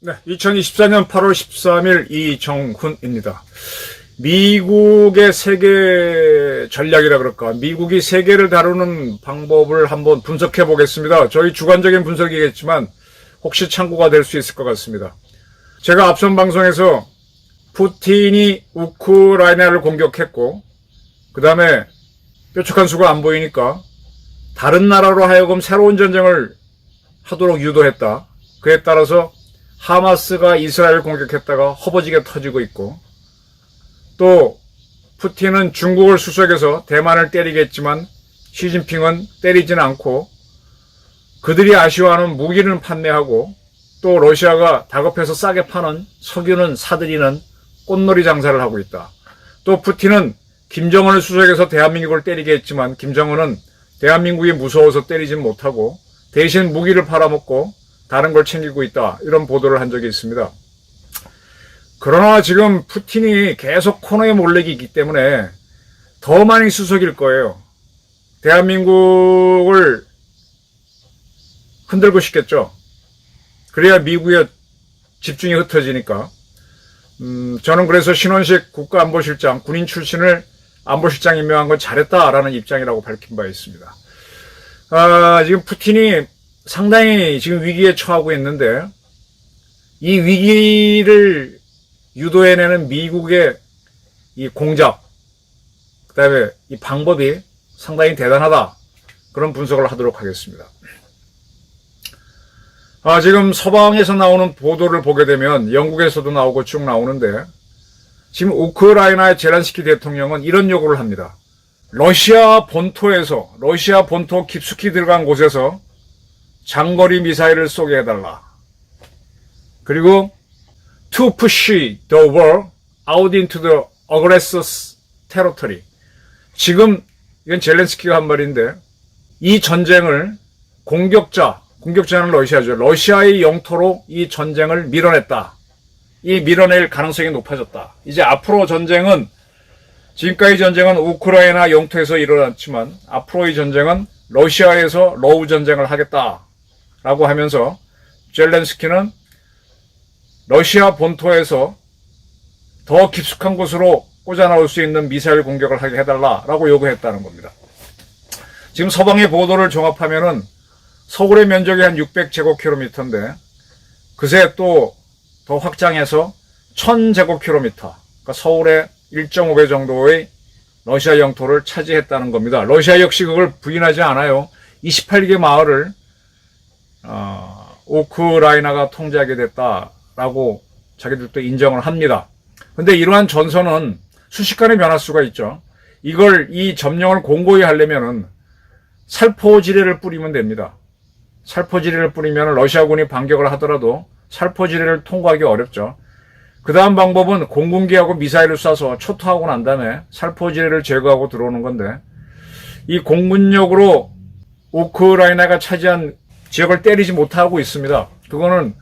네, 2024년 8월 13일 이정훈입니다. 미국의 세계 전략이라 그럴까? 미국이 세계를 다루는 방법을 한번 분석해 보겠습니다. 저희 주관적인 분석이겠지만 혹시 참고가 될 수 있을 것 같습니다. 제가 앞선 방송에서 푸틴이 우크라이나를 공격했고 그 다음에 뾰족한 수가 안 보이니까 다른 나라로 하여금 새로운 전쟁을 하도록 유도했다. 그에 따라서 하마스가 이스라엘을 공격했다가 허버지게 터지고 있고, 또 푸틴은 중국을 수색해서 대만을 때리겠지만 시진핑은 때리지는 않고 그들이 아쉬워하는 무기를 판매하고, 또 러시아가 다급해서 싸게 파는 석유는 사들이는 꽃놀이 장사를 하고 있다. 또 푸틴은 김정은을 수색해서 대한민국을 때리게 했지만 김정은은 대한민국이 무서워서 때리진 못하고 대신 무기를 팔아먹고 다른 걸 챙기고 있다. 이런 보도를 한 적이 있습니다. 그러나 지금 푸틴이 계속 코너에 몰리기 때문에 더 많이 수석일 거예요. 대한민국을 흔들고 싶겠죠. 그래야 미국의 집중이 흩어지니까. 저는 그래서 신원식 국가안보실장, 군인 출신을 안보실장 임명한 건 잘했다라는 입장이라고 밝힌 바 있습니다. 지금 푸틴이 상당히 지금 위기에 처하고 있는데 이 위기를 유도해내는 미국의 이 공작, 그 다음에 이 방법이 상당히 대단하다. 그런 분석을 하도록 하겠습니다. 지금 서방에서 나오는 보도를 보게 되면 영국에서도 나오고 쭉 나오는데 지금 우크라이나의 젤란스키 대통령은 이런 요구를 합니다. 러시아 본토 깊숙이 들어간 곳에서 장거리 미사일을 쏘게 해달라. 그리고 to push the war out into the aggressor's territory. 지금 이건 젤렌스키가 한 말인데 이 전쟁을 공격자는 러시아죠. 러시아의 영토로 이 전쟁을 밀어냈다. 이 밀어낼 가능성이 높아졌다. 이제 앞으로 전쟁은 지금까지 전쟁은 우크라이나 영토에서 일어났지만 앞으로의 전쟁은 러시아에서 러우 전쟁을 하겠다라고 하면서 젤렌스키는 러시아 본토에서 더 깊숙한 곳으로 꽂아나올 수 있는 미사일 공격을 하게 해달라라고 요구했다는 겁니다. 지금 서방의 보도를 종합하면은 서울의 면적이 한 600제곱킬로미터인데 그새 또 더 확장해서 1000제곱킬로미터, 그러니까 서울의 1.5배 정도의 러시아 영토를 차지했다는 겁니다. 러시아 역시 그걸 부인하지 않아요. 28개 마을을 우크라이나가 통제하게 됐다라고 자기들도 인정을 합니다. 근데 이러한 전선은 순식간에 변할 수가 있죠. 이 점령을 공고히 하려면은 살포지뢰를 뿌리면 됩니다. 살포지뢰를 뿌리면 러시아군이 반격을 하더라도 살포지뢰를 통과하기 어렵죠. 그 다음 방법은 공군기하고 미사일을 쏴서 초토하고 난 다음에 살포지뢰를 제거하고 들어오는 건데 이 공군력으로 우크라이나가 차지한 지역을 때리지 못하고 있습니다. 그거는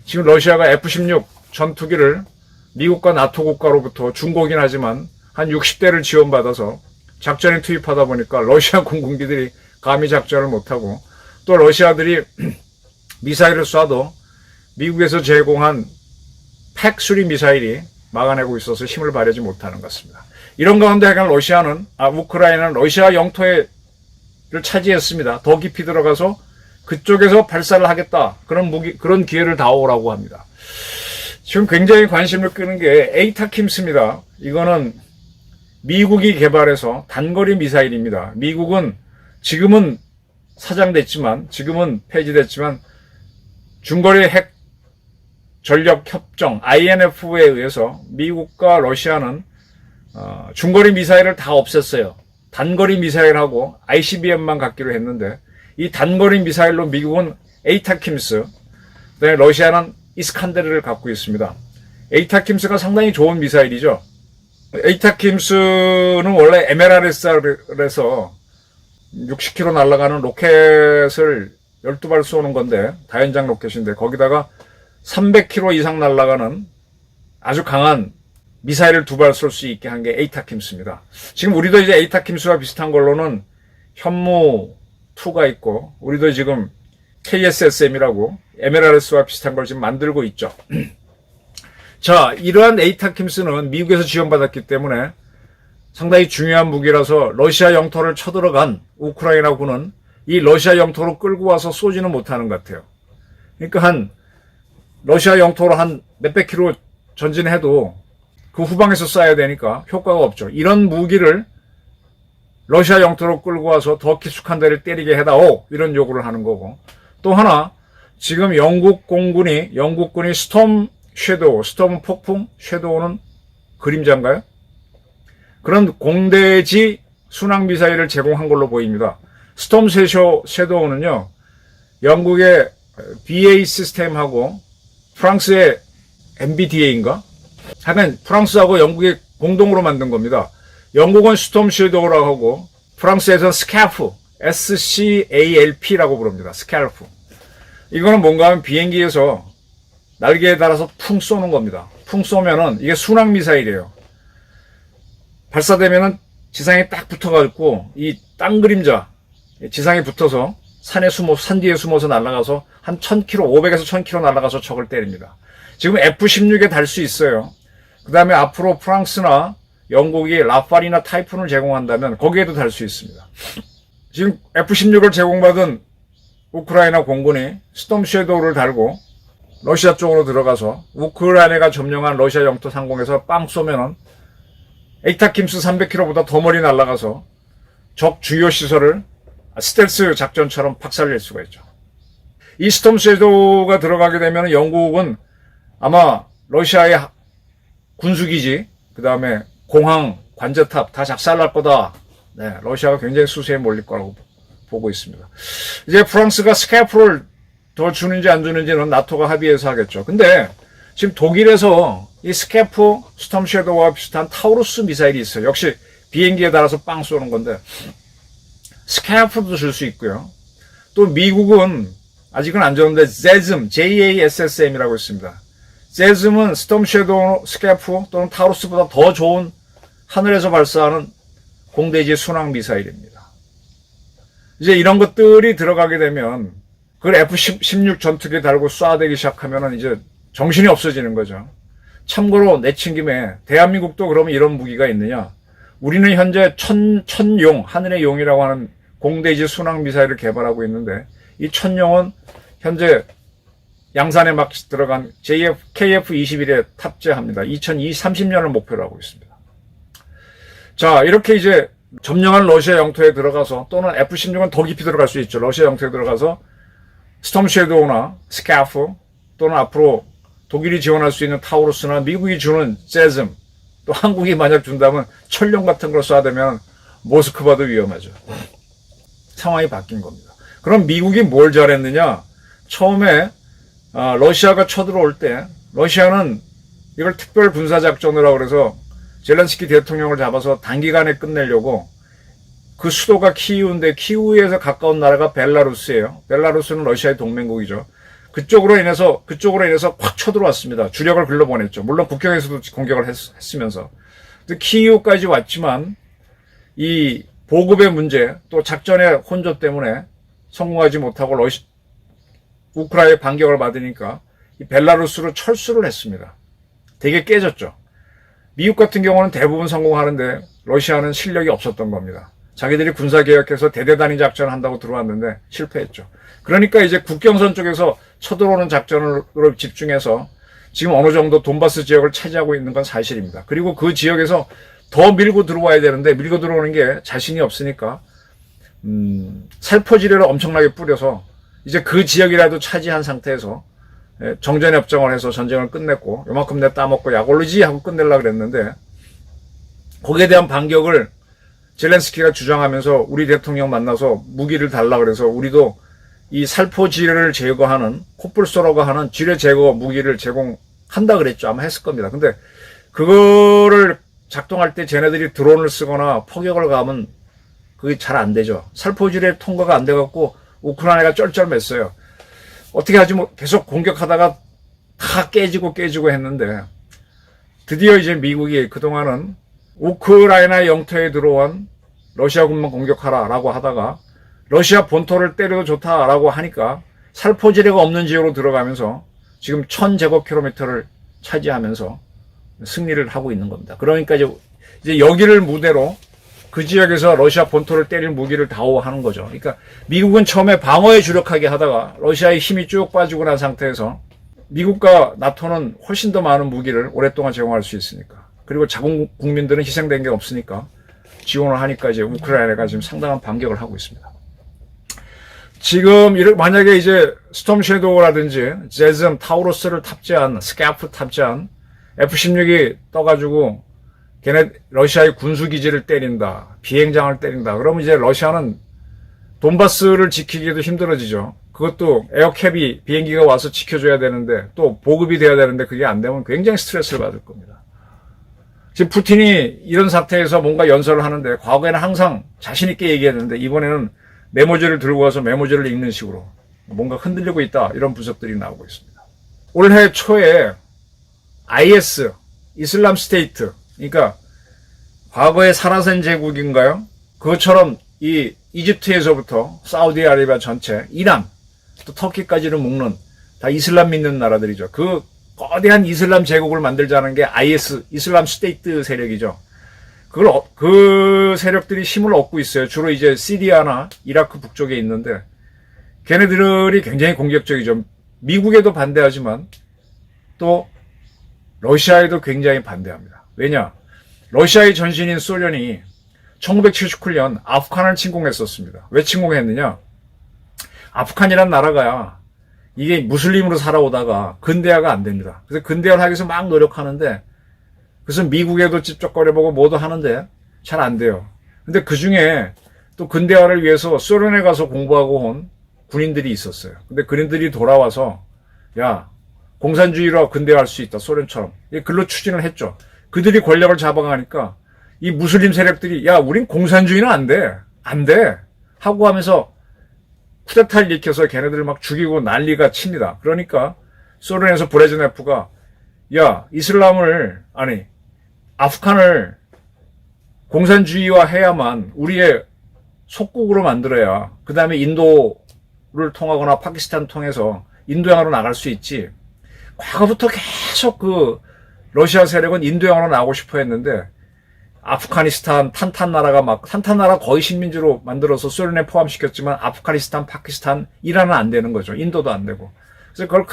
지금 러시아가 F-16 전투기를 미국과 나토 국가로부터 중고긴 하지만 한 60대를 지원받아서 작전에 투입하다 보니까 러시아 공군기들이 감히 작전을 못하고 또 러시아들이 미사일을 쏴도 미국에서 제공한 팩 수리 미사일이 막아내고 있어서 힘을 발휘하지 못하는 것 같습니다. 이런 가운데 하여간 우크라이나는 러시아 영토를 차지했습니다. 더 깊이 들어가서 그쪽에서 발사를 하겠다. 그런 기회를 다오라고 합니다. 지금 굉장히 관심을 끄는 게 에이타킴스입니다. 이거는 미국이 개발해서 단거리 미사일입니다. 미국은 지금은 사장됐지만, 지금은 폐지됐지만 중거리 핵 전력 협정 INF에 의해서 미국과 러시아는 중거리 미사일을 다 없앴어요. 단거리 미사일하고 ICBM만 갖기로 했는데 이 단거리 미사일로 미국은 에이타킴스, 그다음에 러시아는 이스칸데르를 갖고 있습니다. 에이타킴스가 상당히 좋은 미사일이죠. 에이타킴스는 원래 MLRS에서 60km 날아가는 로켓을 12발 쏘는 건데 다연장 로켓인데 거기다가 300km 이상 날아가는 아주 강한 미사일을 두 발 쏠 수 있게 한 게 에이타킴스입니다. 지금 우리도 이제 에이타킴스와 비슷한 걸로는 현무2가 있고, 우리도 지금 KSSM이라고 MLRS와 비슷한 걸 지금 만들고 있죠. 자, 이러한 에이타킴스는 미국에서 지원받았기 때문에 상당히 중요한 무기라서 러시아 영토를 쳐들어간 우크라이나군은 이 러시아 영토로 끌고 와서 쏘지는 못하는 것 같아요. 그러니까 러시아 영토로 한 몇백 킬로 전진해도 그 후방에서 쏴야 되니까 효과가 없죠. 이런 무기를 러시아 영토로 끌고 와서 더 깊숙한 데를 때리게 해다오, 이런 요구를 하는 거고, 또 하나 지금 영국군이 스톰 폭풍 섀도우는 그림자인가요? 그런 공대지 순항 미사일을 제공한 걸로 보입니다. 스톰 섀도우는요, 영국의 BAE 시스템하고 프랑스의 MBDA인가? 하여간 프랑스하고 영국이 공동으로 만든 겁니다. 영국은 스톰 섀도우라고 하고 프랑스에서는 스칼프, SCALP라고 부릅니다. 스칼프. 이거는 뭔가 하면 비행기에서 날개에 달아서 풍 쏘는 겁니다. 풍 쏘면은 이게 순항 미사일이에요. 발사되면은 지상에 딱 붙어가지고 이 땅 그림자 지상에 붙어서 산 뒤에 숨어서 날아가서 한 1000km, 500에서 1000km 날아가서 적을 때립니다. 지금 F-16에 달 수 있어요. 그 다음에 앞으로 프랑스나 영국이 라팔이나 타이푼을 제공한다면 거기에도 달 수 있습니다. 지금 F-16을 제공받은 우크라이나 공군이 스톰 섀도우를 달고 러시아 쪽으로 들어가서 우크라이나가 점령한 러시아 영토 상공에서 빵 쏘면은 에이타킴스 300km보다 더 멀리 날아가서 적 주요 시설을 스텔스 작전처럼 박살낼 수가 있죠. 이 스톰 섀도우가 들어가게 되면 영국은 아마 러시아의 군수기지, 그 다음에 공항, 관제탑 다 작살날 거다. 네, 러시아가 굉장히 수세에 몰릴 거라고 보고 있습니다. 이제 프랑스가 스칼프를 더 주는지 안 주는지는 나토가 합의해서 하겠죠. 근데 지금 독일에서 이 스칼프, 스톰 섀도우와 비슷한 타우루스 미사일이 있어요. 역시 비행기에 달아서 빵 쏘는 건데 스칼프도 줄 수 있고요. 또 미국은 아직은 안 줬는데 JASSM이라고 있습니다. 제즘은 스톰 섀도우, 스칼프 또는 타우루스보다 더 좋은 하늘에서 발사하는 공대지 순항 미사일입니다. 이제 이런 것들이 들어가게 되면 그걸 F-16 전투기에 달고 쏴대기 시작하면 이제 정신이 없어지는 거죠. 참고로 내친 김에 대한민국도 그러면 이런 무기가 있느냐? 우리는 현재 천용, 하늘의 용이라고 하는 공대지 순항 미사일을 개발하고 있는데 이 천용은 현재 양산에 막 들어간 KF-21에 탑재합니다. 2030년을 목표로 하고 있습니다. 자, 이렇게 이제 점령한 러시아 영토에 들어가서 또는 F-16은 더 깊이 들어갈 수 있죠. 러시아 영토에 들어가서 스톰 섀도우나 스칼프 또는 앞으로 독일이 지원할 수 있는 타우루스나 미국이 주는 제즘 또 한국이 만약 준다면 천룡 같은 걸 쏴대면 모스크바도 위험하죠. 상황이 바뀐 겁니다. 그럼 미국이 뭘 잘했느냐? 처음에 러시아가 쳐들어올 때 러시아는 이걸 특별 군사작전이라고 그래서 젤렌스키 대통령을 잡아서 단기간에 끝내려고 그 수도가 키이우인데 키이우에서 가까운 나라가 벨라루스예요. 벨라루스는 러시아의 동맹국이죠. 그쪽으로 인해서 확 쳐들어왔습니다. 주력을 글러보냈죠. 물론 국경에서도 공격을 했으면서. 키이우까지 왔지만 이 보급의 문제 또 작전의 혼조 때문에 성공하지 못하고 우크라이나의 반격을 받으니까 이 벨라루스로 철수를 했습니다. 되게 깨졌죠. 미국 같은 경우는 대부분 성공하는데 러시아는 실력이 없었던 겁니다. 자기들이 군사개혁해서 대대단위 작전을 한다고 들어왔는데 실패했죠. 그러니까 이제 국경선 쪽에서 쳐들어오는 작전으로 집중해서 지금 어느 정도 돈바스 지역을 차지하고 있는 건 사실입니다. 그리고 그 지역에서 더 밀고 들어와야 되는데 밀고 들어오는 게 자신이 없으니까 살포지뢰를 엄청나게 뿌려서 이제 그 지역이라도 차지한 상태에서 정전협정을 해서 전쟁을 끝냈고 요만큼 내 따먹고 약 올리지 하고 끝내려고 그랬는데 거기에 대한 반격을 젤렌스키가 주장하면서 우리 대통령 만나서 무기를 달라 그래서 우리도 이 살포지뢰를 제거하는 콧불 쏘라고 하는 지뢰 제거 무기를 제공한다 그랬죠. 아마 했을 겁니다. 근데 그거를 작동할 때 쟤네들이 드론을 쓰거나 포격을 가면 그게 잘 안 되죠. 살포지뢰 통과가 안 돼갖고 우크라이나가 쩔쩔맸어요. 어떻게 하지 뭐 계속 공격하다가 다 깨지고 했는데 드디어 이제 미국이 그동안은 우크라이나 영토에 들어온 러시아군만 공격하라라고 하다가 러시아 본토를 때려도 좋다라고 하니까 살포지대가 없는 지역으로 들어가면서 지금 1000제곱킬로미터를 차지하면서 승리를 하고 있는 겁니다. 그러니까 이제 여기를 무대로 그 지역에서 러시아 본토를 때릴 무기를 다오하는 거죠. 그러니까 미국은 처음에 방어에 주력하게 하다가 러시아의 힘이 쭉 빠지고 난 상태에서 미국과 나토는 훨씬 더 많은 무기를 오랫동안 제공할 수 있으니까, 그리고 자국 국민들은 희생된 게 없으니까 지원을 하니까 이제 우크라이나가 지금 상당한 반격을 하고 있습니다. 지금 만약에 이제 스톰 섀도우라든지 제즘, 타우루스를 탑재한, 스캐프 탑재한 F-16이 떠가지고 걔네 러시아의 군수기지를 때린다, 비행장을 때린다, 그러면 이제 러시아는 돈바스를 지키기도 힘들어지죠. 그것도 에어캡이 비행기가 와서 지켜줘야 되는데, 또 보급이 돼야 되는데, 그게 안 되면 굉장히 스트레스를 받을 겁니다. 지금 푸틴이 이런 상태에서 뭔가 연설을 하는데, 과거에는 항상 자신있게 얘기했는데, 이번에는 메모지를 들고 와서 메모지를 읽는 식으로 뭔가 흔들리고 있다, 이런 분석들이 나오고 있습니다. 올해 초에 IS, 이슬람 스테이트, 그러니까 과거의 사라센 제국인가요? 그것처럼 이 이집트에서부터 사우디아라비아 전체, 이란, 또 터키까지를 묶는 다 이슬람 믿는 나라들이죠. 그 거대한 이슬람 제국을 만들자는 게 IS, 이슬람 스테이트 세력이죠. 그 세력들이 힘을 얻고 있어요. 주로 이제 시리아나 이라크 북쪽에 있는데, 걔네들이 굉장히 공격적이죠. 미국에도 반대하지만 또 러시아에도 굉장히 반대합니다. 왜냐? 러시아의 전신인 소련이 1979년 아프간을 침공했었습니다. 왜 침공했느냐? 아프간이란 나라가 이게 무슬림으로 살아오다가 근대화가 안 됩니다. 그래서 근대화를 하기 위해서 막 노력하는데, 그래서 미국에도 찝쩍거려보고 뭐도 하는데 잘 안 돼요. 근데 그 중에 또 근대화를 위해서 소련에 가서 공부하고 온 군인들이 있었어요. 근데 군인들이 돌아와서, 야, 공산주의로 근대화할 수 있다, 소련처럼. 글로 추진을 했죠. 그들이 권력을 잡아가니까 이 무슬림 세력들이, 야, 우린 공산주의는 안 돼. 안 돼. 하고 하면서 쿠데타를 일으켜서 걔네들을 막 죽이고 난리가 칩니다. 그러니까 소련에서 브레즈네프가, 야, 아프간을 공산주의화 해야만 우리의 속국으로 만들어야 그 다음에 인도를 통하거나 파키스탄 통해서 인도양으로 나갈 수 있지. 과거부터 계속 그 러시아 세력은 인도양으로 나가고 싶어 했는데, 아프가니스탄, 탄탄나라 거의 식민지로 만들어서 소련에 포함시켰지만 아프가니스탄, 파키스탄, 이란은 안 되는 거죠. 인도도 안 되고. 그래서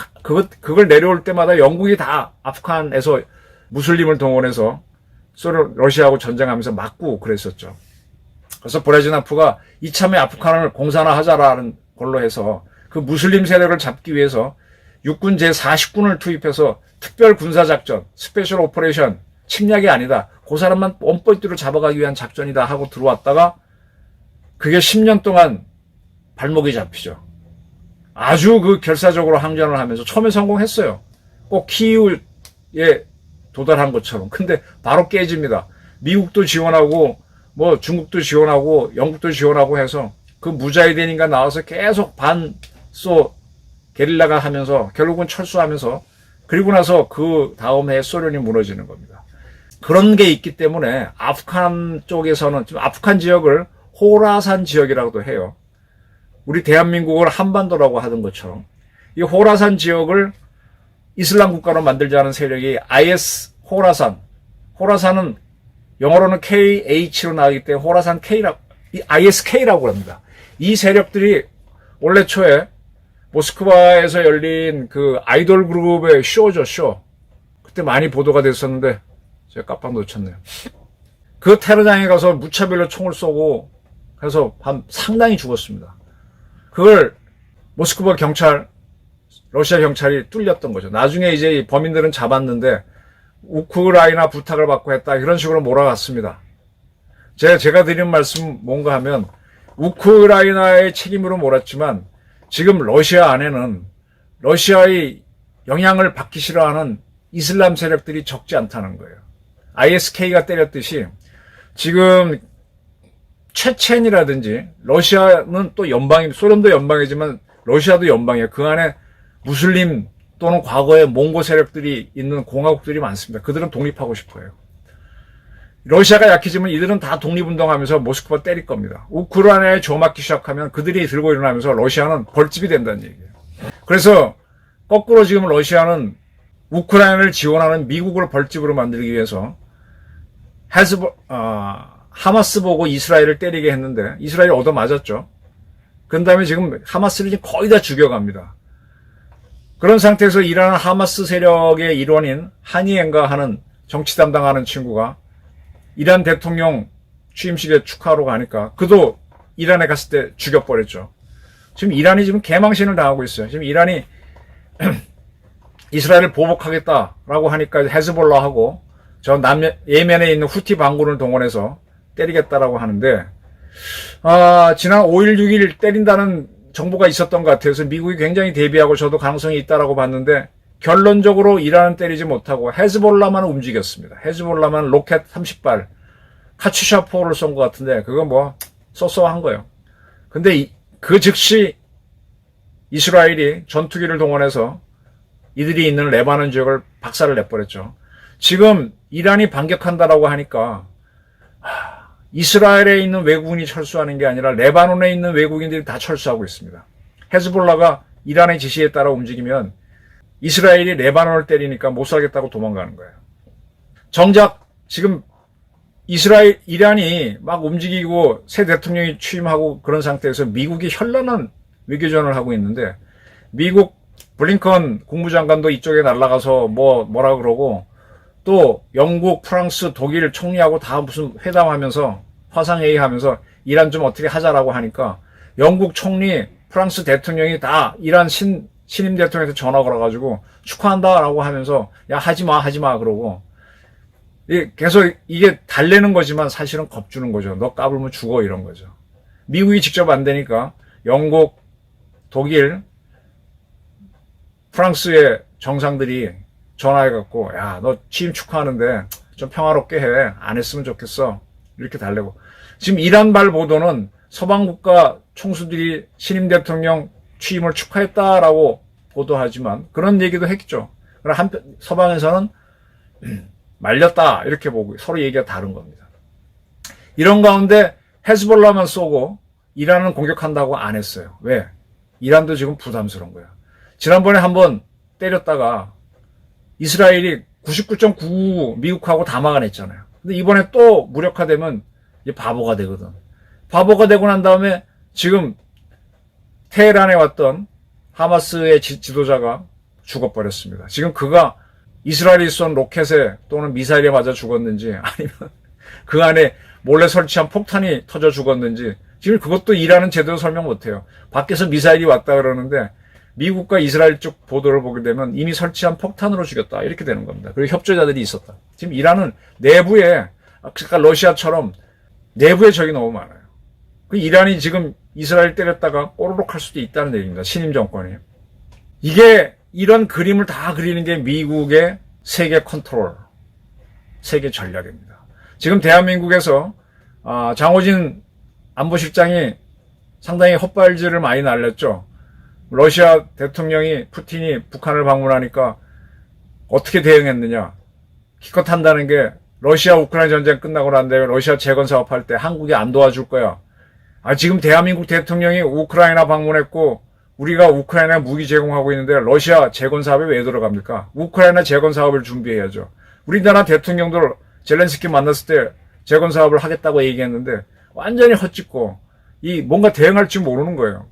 그걸 내려올 때마다 영국이 다 아프간에서 무슬림을 동원해서 러시아하고 전쟁하면서 막고 그랬었죠. 그래서 브레즈네프가 이참에 아프간을 공산화하자라는 걸로 해서 그 무슬림 세력을 잡기 위해서 육군 제40군을 투입해서 특별 군사작전, 스페셜 오퍼레이션, 침략이 아니다, 그 사람만 뻔뻔히로 잡아가기 위한 작전이다 하고 들어왔다가 그게 10년 동안 발목이 잡히죠. 아주 그 결사적으로 항전을 하면서 처음에 성공했어요. 꼭 키이우에 도달한 것처럼. 근데 바로 깨집니다. 미국도 지원하고 뭐 중국도 지원하고 영국도 지원하고 해서 그 무자히딘인가 나와서 계속 반소 게릴라가 하면서 결국은 철수하면서, 그리고 나서 그 다음 해에 소련이 무너지는 겁니다. 그런 게 있기 때문에 아프간 쪽에서는, 지금 아프간 지역을 호라산 지역이라고도 해요. 우리 대한민국을 한반도라고 하던 것처럼 이 호라산 지역을 이슬람 국가로 만들자는 세력이 IS 호라산은 영어로는 KH로 나오기 때문에 호라산 K라고, ISK라고 합니다. 이 세력들이 원래 초에 모스크바에서 열린 그 아이돌 그룹의 쇼죠, 쇼. 그때 많이 보도가 됐었는데 제가 깜빡 놓쳤네요. 그 테러장에 가서 무차별로 총을 쏘고 해서 상당히 죽었습니다. 그걸 모스크바 경찰, 러시아 경찰이 뚫렸던 거죠. 나중에 이제 범인들은 잡았는데 우크라이나 부탁을 받고 했다, 이런 식으로 몰아갔습니다. 제가 드린 말씀 뭔가 하면, 우크라이나의 책임으로 몰았지만 지금 러시아 안에는 러시아의 영향을 받기 싫어하는 이슬람 세력들이 적지 않다는 거예요. ISK가 때렸듯이 지금 체첸이라든지, 러시아는 또 소련도 연방이지만 러시아도 연방이에요. 그 안에 무슬림 또는 과거에 몽고 세력들이 있는 공화국들이 많습니다. 그들은 독립하고 싶어요. 러시아가 약해지면 이들은 다 독립운동하면서 모스크바 때릴 겁니다. 우크라이나에 조맞기 시작하면 그들이 들고 일어나면서 러시아는 벌집이 된다는 얘기예요. 그래서 거꾸로 지금 러시아는 우크라이나를 지원하는 미국을 벌집으로 만들기 위해서 하마스 보고 이스라엘을 때리게 했는데 이스라엘이 얻어맞았죠. 그 다음에 지금 하마스를 거의 다 죽여갑니다. 그런 상태에서 일하는 하마스 세력의 일원인 하니엔가 하는 정치 담당하는 친구가 이란 대통령 취임식에 축하하러 가니까 그도 이란에 갔을 때 죽여버렸죠. 지금 이란이 지금 개망신을 당하고 있어요. 지금 이란이 이스라엘을 보복하겠다라고 하니까 헤즈볼라하고 저 예멘에 있는 후티 반군을 동원해서 때리겠다라고 하는데 지난 5일 6일 때린다는 정보가 있었던 것 같아서 미국이 굉장히 대비하고 저도 가능성이 있다라고 봤는데 결론적으로 이란은 때리지 못하고 헤즈볼라만 움직였습니다. 헤즈볼라만 로켓 30발 카츄샤포를 쏜 것 같은데 그건 뭐 쏘쏘한 거예요. 근데 그 즉시 이스라엘이 전투기를 동원해서 이들이 있는 레바논 지역을 박살을 내버렸죠. 지금 이란이 반격한다라고 하니까 이스라엘에 있는 외국인이 철수하는 게 아니라 레바논에 있는 외국인들이 다 철수하고 있습니다. 헤즈볼라가 이란의 지시에 따라 움직이면 이스라엘이 레바논을 때리니까 못 살겠다고 도망가는 거예요. 정작 지금 이란이 막 움직이고 새 대통령이 취임하고 그런 상태에서 미국이 현란한 외교전을 하고 있는데 미국 블링컨 국무장관도 이쪽에 날아가서 뭐라 그러고 또 영국, 프랑스, 독일 총리하고 다 무슨 회담하면서 화상회의 하면서 이란 좀 어떻게 하자라고 하니까 영국 총리, 프랑스 대통령이 다 이란 신임 대통령한테 전화 걸어가지고 축하한다라고 하면서 야 하지마 그러고 계속 이게 달래는 거지만 사실은 겁주는 거죠. 너 까불면 죽어 이런 거죠. 미국이 직접 안 되니까 영국, 독일, 프랑스의 정상들이 전화해갖고 야 너 취임 축하하는데 좀 평화롭게 해. 안 했으면 좋겠어. 이렇게 달래고 지금 이란발 보도는 서방국가 총수들이 신임 대통령 취임을 축하했다라고 보도하지만 그런 얘기도 했죠. 그러나 한편 서방에서는 말렸다 이렇게 보고 서로 얘기가 다른 겁니다. 이런 가운데 헤즈볼라만 쏘고 이란은 공격한다고 안 했어요. 왜? 이란도 지금 부담스러운 거야. 지난번에 한번 때렸다가 이스라엘이 99.99 미국하고 다 막아냈잖아요. 근데 이번에 또 무력화되면 이제 바보가 되거든. 바보가 되고 난 다음에 지금 테헤란에 왔던 하마스의 지도자가 죽어버렸습니다. 지금 그가 이스라엘이 쏜 로켓에 또는 미사일에 맞아 죽었는지 아니면 그 안에 몰래 설치한 폭탄이 터져 죽었는지 지금 그것도 이란은 제대로 설명 못해요. 밖에서 미사일이 왔다 그러는데 미국과 이스라엘 쪽 보도를 보게 되면 이미 설치한 폭탄으로 죽였다 이렇게 되는 겁니다. 그리고 협조자들이 있었다. 지금 이란은 내부에 아까 러시아처럼 내부에 적이 너무 많아요. 그 이란이 지금 이스라엘 때렸다가 뽀로록 할 수도 있다는 얘기입니다. 신임 정권이. 이게 이런 그림을 다 그리는 게 미국의 세계 컨트롤, 세계 전략입니다. 지금 대한민국에서 장호진 안보실장이 상당히 헛발질을 많이 날렸죠. 러시아 대통령이 푸틴이 북한을 방문하니까 어떻게 대응했느냐. 기껏 한다는 게 러시아 우크라이나 전쟁 끝나고 난 다음에 러시아 재건 사업할 때 한국이 안 도와줄 거야. 지금 대한민국 대통령이 우크라이나 방문했고 우리가 우크라이나 무기 제공하고 있는데 러시아 재건 사업에 왜 들어갑니까? 우크라이나 재건 사업을 준비해야죠. 우리나라 대통령도 젤렌스키 만났을 때 재건 사업을 하겠다고 얘기했는데 완전히 헛짓고 뭔가 대응할 줄 모르는 거예요.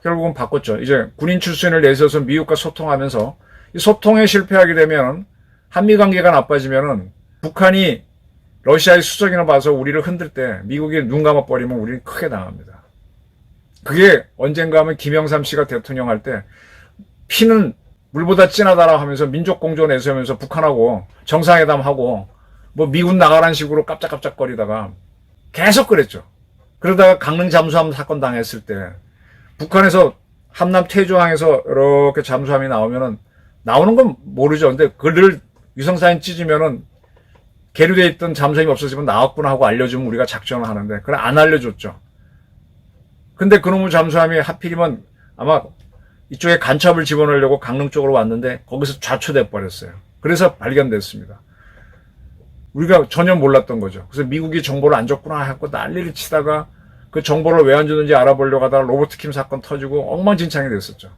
결국은 바꿨죠. 이제 군인 출신을 내세워서 미국과 소통하면서 이 소통에 실패하게 되면 한미 관계가 나빠지면은 북한이 러시아의 수정이나 봐서 우리를 흔들 때 미국이 눈 감아버리면 우리는 크게 당합니다. 그게 언젠가 하면 김영삼 씨가 대통령 할 때 피는 물보다 진하다라 하면서 민족공조 내세우면서 북한하고 정상회담하고 미군 나가라는 식으로 깜짝깜짝거리다가 계속 그랬죠. 그러다가 강릉 잠수함 사건 당했을 때 북한에서 함남 태조항에서 이렇게 잠수함이 나오면은 나오는 건 모르죠. 근데 그걸 위성사진 찢으면은 계류되어 있던 잠수함이 없어지면 나왔구나 하고 알려주면 우리가 작전을 하는데 그걸 안 알려줬죠. 근데 그놈의 잠수함이 하필이면 아마 이쪽에 간첩을 집어넣으려고 강릉 쪽으로 왔는데 거기서 좌초돼 버렸어요. 그래서 발견됐습니다. 우리가 전혀 몰랐던 거죠. 그래서 미국이 정보를 안 줬구나 하고 난리를 치다가 그 정보를 왜 안 줬는지 알아보려고 하다가 로버트킴 사건 터지고 엉망진창이 됐었죠.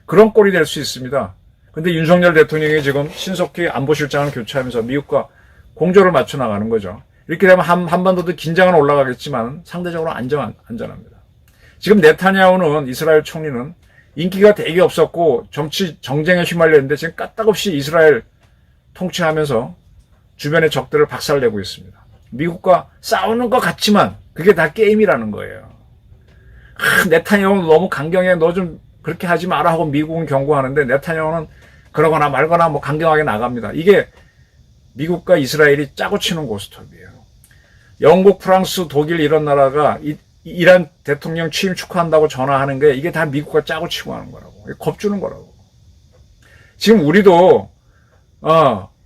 그런 꼴이 될 수 있습니다. 근데 윤석열 대통령이 지금 신속히 안보실장을 교체하면서 미국과 공조를 맞춰 나가는 거죠. 이렇게 되면 한반도도 긴장은 올라가겠지만 상대적으로 안전합니다. 지금 네타냐후는 이스라엘 총리는 인기가 되게 없었고 정치 정쟁에 휘말렸는데 지금 까딱없이 이스라엘 통치하면서 주변의 적들을 박살내고 있습니다. 미국과 싸우는 것 같지만 그게 다 게임이라는 거예요. 네타냐후는 너무 강경해. 너 좀 그렇게 하지 마라 하고 미국은 경고하는데 네타냐후는 그러거나 말거나 뭐 강경하게 나갑니다. 이게 미국과 이스라엘이 짜고 치는 고스톱이에요. 영국, 프랑스, 독일 이런 나라가 이란 대통령 취임 축하한다고 전화하는 게 이게 다 미국과 짜고 치고 하는 거라고. 겁주는 거라고. 지금 우리도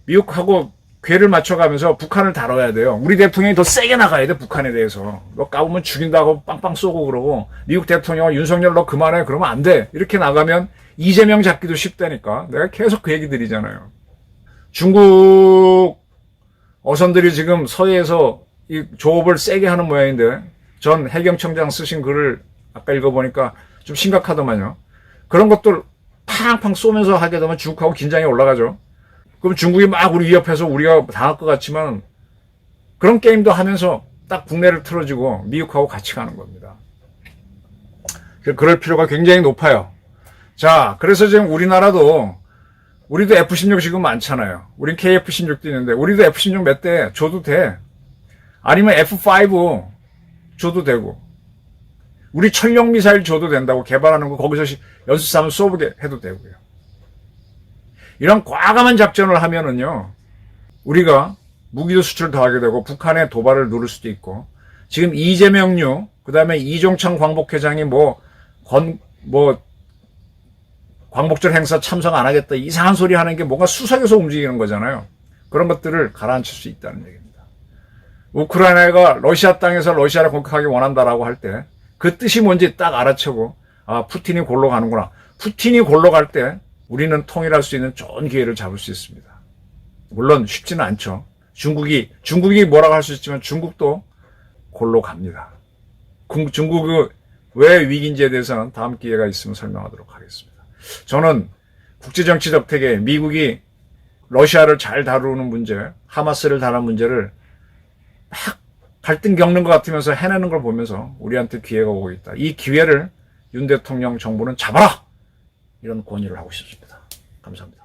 미국하고 궤를 맞춰가면서 북한을 다뤄야 돼요. 우리 대통령이 더 세게 나가야 돼, 북한에 대해서. 너 까보면 죽인다고 빵빵 쏘고 그러고 미국 대통령은 윤석열 너 그만해 그러면 안 돼. 이렇게 나가면 이재명 잡기도 쉽다니까. 내가 계속 그 얘기 드리잖아요. 중국 어선들이 지금 서해에서 이 조업을 세게 하는 모양인데 전 해경청장 쓰신 글을 아까 읽어보니까 좀 심각하더만요. 그런 것들 팡팡 쏘면서 하게 되면 중국하고 긴장이 올라가죠. 그럼 중국이 막 우리 위협해서 우리가 당할 것 같지만 그런 게임도 하면서 딱 국내를 틀어주고 미국하고 같이 가는 겁니다. 그럴 필요가 굉장히 높아요. 자, 그래서 지금 우리도 F-16 지금 많잖아요. 우린 KF-16도 있는데 우리도 F-16 몇 대 줘도 돼. 아니면 F-5 줘도 되고 우리 천령 미사일 줘도 된다고 개발하는 거 거기서 연습 삼아 쏘보게 해도 되고요. 이런 과감한 작전을 하면은요, 우리가 무기도 수출을 더 하게 되고 북한의 도발을 누를 수도 있고 지금 이재명류 그다음에 이종창 광복회장이 광복절 행사 참석 안 하겠다 이상한 소리 하는 게 뭔가 수석에서 움직이는 거잖아요. 그런 것들을 가라앉힐 수 있다는 얘기입니다. 우크라이나가 러시아 땅에서 러시아를 공격하기 원한다라고 할 때 그 뜻이 뭔지 딱 알아채고 푸틴이 골로 가는구나. 푸틴이 골로 갈 때 우리는 통일할 수 있는 좋은 기회를 잡을 수 있습니다. 물론 쉽지는 않죠. 중국이 뭐라고 할 수 있지만 중국도 골로 갑니다. 중국이 왜 위기인지에 대해서는 다음 기회가 있으면 설명하도록 하겠습니다. 저는 국제정치 접택에 미국이 러시아를 잘 다루는 문제, 하마스를 다루는 문제를 막 갈등 겪는 것 같으면서 해내는 걸 보면서 우리한테 기회가 오고 있다. 이 기회를 윤 대통령 정부는 잡아라! 이런 권유를 하고 싶습니다. 감사합니다.